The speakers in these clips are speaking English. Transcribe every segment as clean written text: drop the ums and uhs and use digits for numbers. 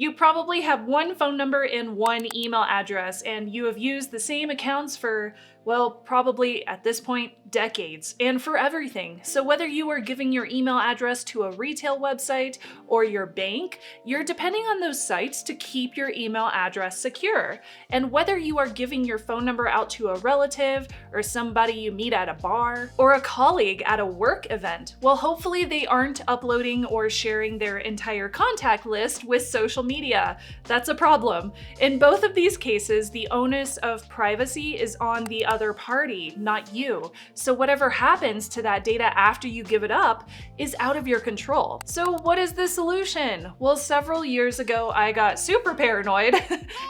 You probably have one phone number and one email address, and you have used the same accounts for, well, probably at this point, decades, and for everything. So whether you are giving your email address to a retail website or your bank, you're depending on those sites to keep your email address secure. And whether you are giving your phone number out to a relative or somebody you meet at a bar or a colleague at a work event, well, hopefully they aren't uploading or sharing their entire contact list with social media. That's a problem. In both of these cases, the onus of privacy is on the other party, not you. So whatever happens to that data after you give it up is out of your control. So what is the solution? Well, several years ago, I got super paranoid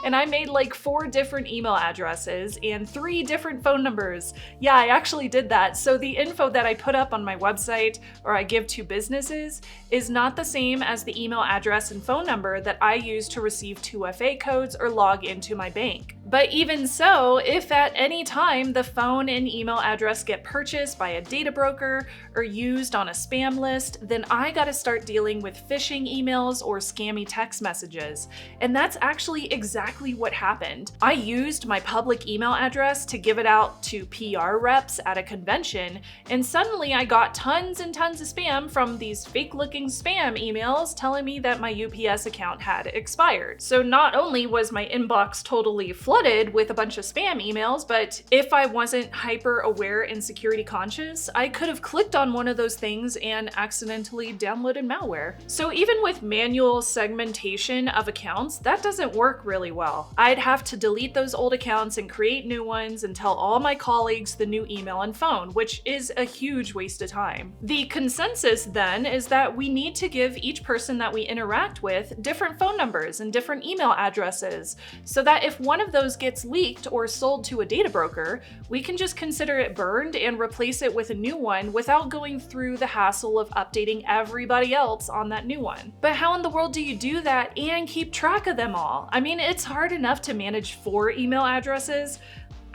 and I made like 4 different email addresses and 3 different phone numbers. Yeah, I actually did that. So the info that I put up on my website or I give to businesses is not the same as the email address and phone number that I use to receive 2FA codes or log into my bank. But even so, if at any time the phone and email address get purchased by a data broker or used on a spam list, then I gotta start dealing with phishing emails or scammy text messages. And that's actually exactly what happened. I used my public email address to give it out to PR reps at a convention, and suddenly I got tons and tons of spam from these fake-looking spam emails telling me that my UPS account had expired. So not only was my inbox totally flooded with a bunch of spam emails, but if I wasn't hyper aware and security conscious, I could have clicked on one of those things and accidentally downloaded malware. So even with manual segmentation of accounts, that doesn't work really well. I'd have to delete those old accounts and create new ones and tell all my colleagues the new email and phone, which is a huge waste of time. The consensus then is that we need to give each person that we interact with different phone numbers and different email addresses, so that if one of those gets leaked or sold to a data broker, we can just consider it burned and replace it with a new one without going through the hassle of updating everybody else on that new one. But how in the world do you do that and keep track of them all? I mean, it's hard enough to manage 4 email addresses.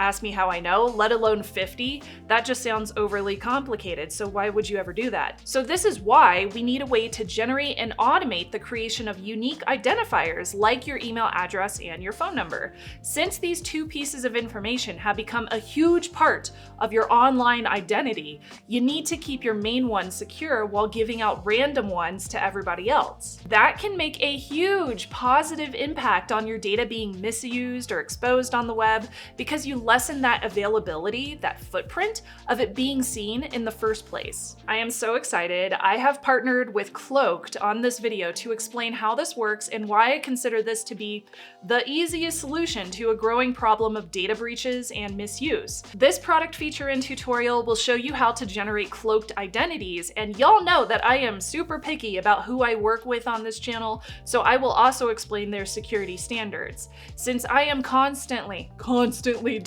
Ask me how I know, let alone 50. That just sounds overly complicated, so why would you ever do that? So this is why we need a way to generate and automate the creation of unique identifiers like your email address and your phone number. Since these 2 pieces of information have become a huge part of your online identity, you need to keep your main one secure while giving out random ones to everybody else. That can make a huge positive impact on your data being misused or exposed on the web because you lessen that availability, that footprint of it being seen in the first place. I am so excited. I have partnered with Cloaked on this video to explain how this works and why I consider this to be the easiest solution to a growing problem of data breaches and misuse. This product feature and tutorial will show you how to generate cloaked identities, and y'all know that I am super picky about who I work with on this channel, so I will also explain their security standards. Since I am constantly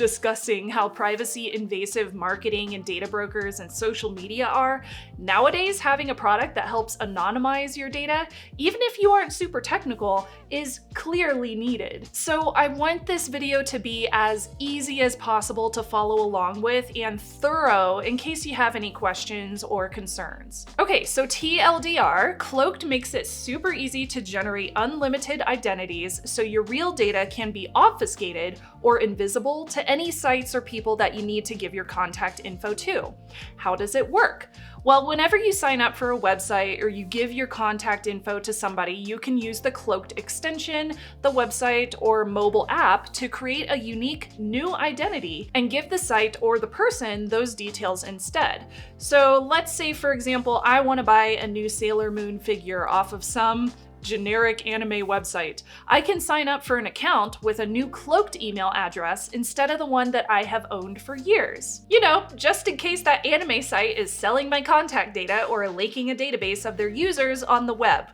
discussing how privacy invasive marketing and data brokers and social media are, nowadays having a product that helps anonymize your data, even if you aren't super technical, is clearly needed. So I want this video to be as easy as possible to follow along with and thorough in case you have any questions or concerns. Okay, so TLDR, Cloaked makes it super easy to generate unlimited identities so your real data can be obfuscated or invisible to any sites or people that you need to give your contact info to. How does it work? Well, whenever you sign up for a website or you give your contact info to somebody, you can use the Cloaked extension, the website, or mobile app to create a unique new identity and give the site or the person those details instead. So let's say, for example, I want to buy a new Sailor Moon figure off of some generic anime website. I can sign up for an account with a new Cloaked email address instead of the one that I have owned for years. You know, just in case that anime site is selling my contact data or leaking a database of their users on the web.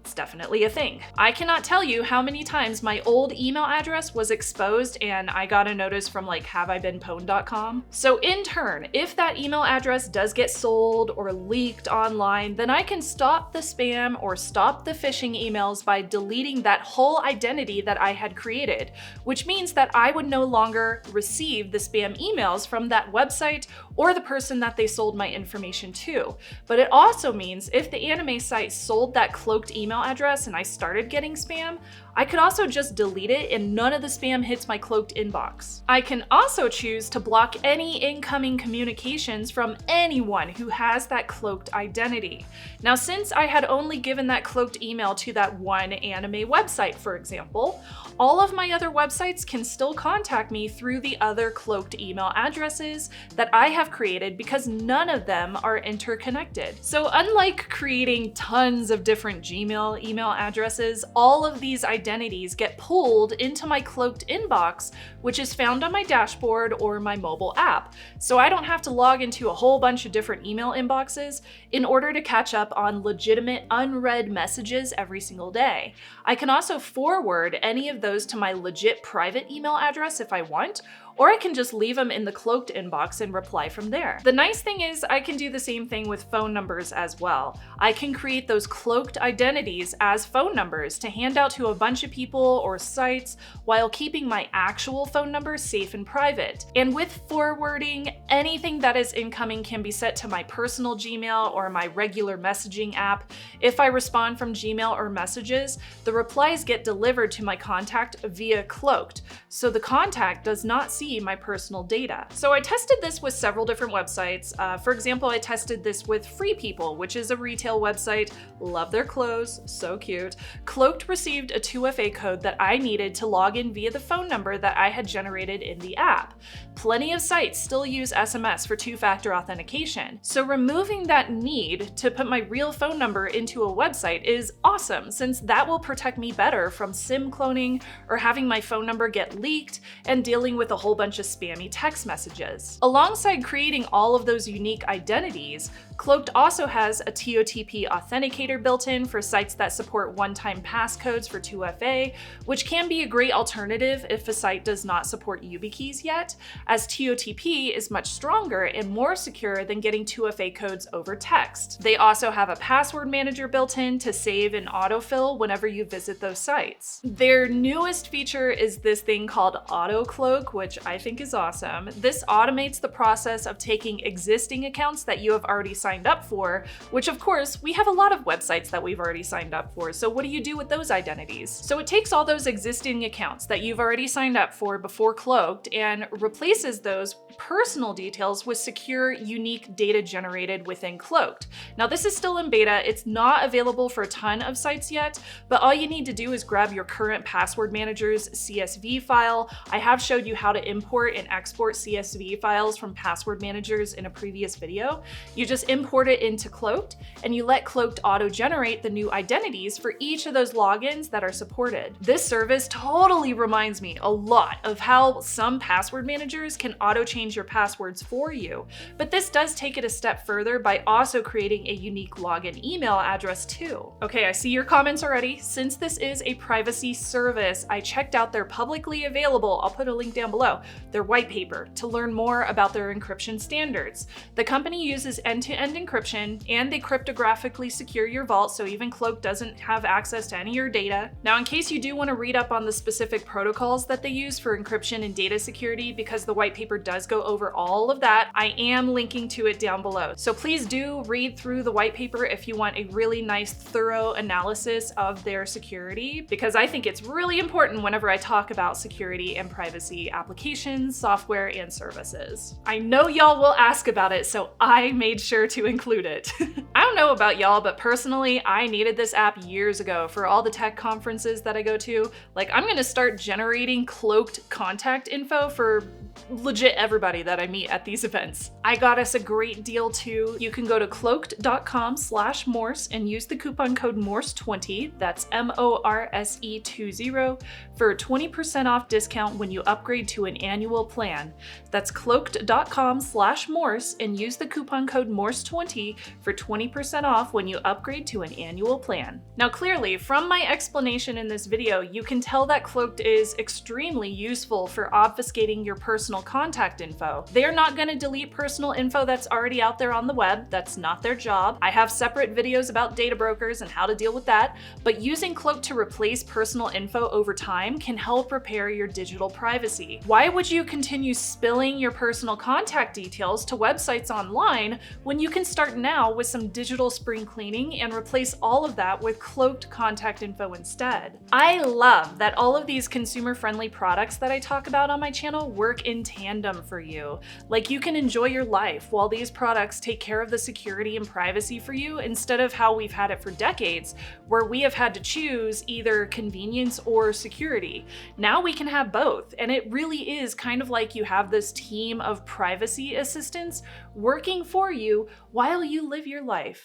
It's definitely a thing. I cannot tell you how many times my old email address was exposed and I got a notice from like haveibeenpwned.com. So in turn, if that email address does get sold or leaked online, then I can stop the spam or stop the phishing emails by deleting that whole identity that I had created, which means that I would no longer receive the spam emails from that website or the person that they sold my information to. But it also means if the anime site sold that cloaked email email address and I started getting spam, I could also just delete it and none of the spam hits my cloaked inbox. I can also choose to block any incoming communications from anyone who has that cloaked identity. Now, since I had only given that cloaked email to that one anime website, for example, all of my other websites can still contact me through the other cloaked email addresses that I have created because none of them are interconnected. So unlike creating tons of different Gmail email addresses, all of these identities get pulled into my cloaked inbox, which is found on my dashboard or my mobile app. So I don't have to log into a whole bunch of different email inboxes in order to catch up on legitimate unread messages every single day. I can also forward any of those to my legit private email address if I want, or I can just leave them in the cloaked inbox and reply from there. The nice thing is I can do the same thing with phone numbers as well. I can create those cloaked identities as phone numbers to hand out to a bunch of people or sites while keeping my actual phone number safe and private. And with forwarding, anything that is incoming can be set to my personal Gmail or my regular messaging app. If I respond from Gmail or messages, the replies get delivered to my contact via cloaked, so the contact does not see my personal data. So I tested this with several different websites. For example, I tested this with Free People, which is a retail website. Love their clothes, so cute. Cloaked received a 2FA code that I needed to log in via the phone number that I had generated in the app. Plenty of sites still use SMS for two-factor authentication, so removing that need to put my real phone number into a website is awesome, since that will protect me better from SIM cloning or having my phone number get leaked and dealing with a whole bunch of spammy text messages. Alongside creating all of those unique identities, Cloaked also has a TOTP authenticator built in for sites that support one-time passcodes for 2FA, which can be a great alternative if a site does not support YubiKeys yet, as TOTP is much stronger and more secure than getting 2FA codes over text. They also have a password manager built in to save and autofill whenever you visit those sites. Their newest feature is this thing called Auto Cloak, which I think is awesome. This automates the process of taking existing accounts that you have already signed up for, which of course, we have a lot of websites that we've already signed up for, so what do you do with those identities? So it takes all those existing accounts that you've already signed up for before Cloaked and replaces those personal details with secure, unique data generated within Cloaked. Now this is still in beta, it's not available for a ton of sites yet, but all you need to do is grab your current password manager's CSV file. I have showed you how to import and export CSV files from password managers in a previous video. You just import it into Cloaked and you let Cloaked auto-generate the new identities for each of those logins that are supported. This service totally reminds me a lot of how some password managers can auto-change your passwords for you, but this does take it a step further by also creating a unique login email address too. Okay, I see your comments already. Since this is a privacy service, I checked out their publicly available, I'll put a link down below, their white paper to learn more about their encryption standards. The company uses end-to-end encryption and they cryptographically secure your vault so even Cloaked doesn't have access to any of your data. Now, in case you do want to read up on the specific protocols that they use for encryption and data security, because the white paper does go over all of that, I am linking to it down below. So please do read through the white paper if you want a really nice, thorough analysis of their security, because I think it's really important whenever I talk about security and privacy applications, software, and services. I know y'all will ask about it, so I made sure to include it. I don't know about y'all, but personally, I needed this app years ago for all the tech conferences that I go to. Like, I'm gonna start generating Cloaked contact info for legit everybody that I meet at these events. I got us a great deal too. You can go to cloaked.com/Morse and use the coupon code Morse20, that's MORSE20, for a 20% off discount when you upgrade to an annual plan. That's cloaked.com/Morse and use the coupon code Morse20 for 20% off when you upgrade to an annual plan. Now clearly, from my explanation in this video, you can tell that Cloaked is extremely useful for obfuscating your personal personal contact info. They're not going to delete personal info that's already out there on the web. That's not their job. I have separate videos about data brokers and how to deal with that, but using Cloak to replace personal info over time can help repair your digital privacy. Why would you continue spilling your personal contact details to websites online when you can start now with some digital spring cleaning and replace all of that with cloaked contact info instead? I love that all of these consumer-friendly products that I talk about on my channel work in tandem for you. Like, you can enjoy your life while these products take care of the security and privacy for you, instead of how we've had it for decades, where we have had to choose either convenience or security. Now we can have both, and it really is kind of like you have this team of privacy assistants working for you while you live your life.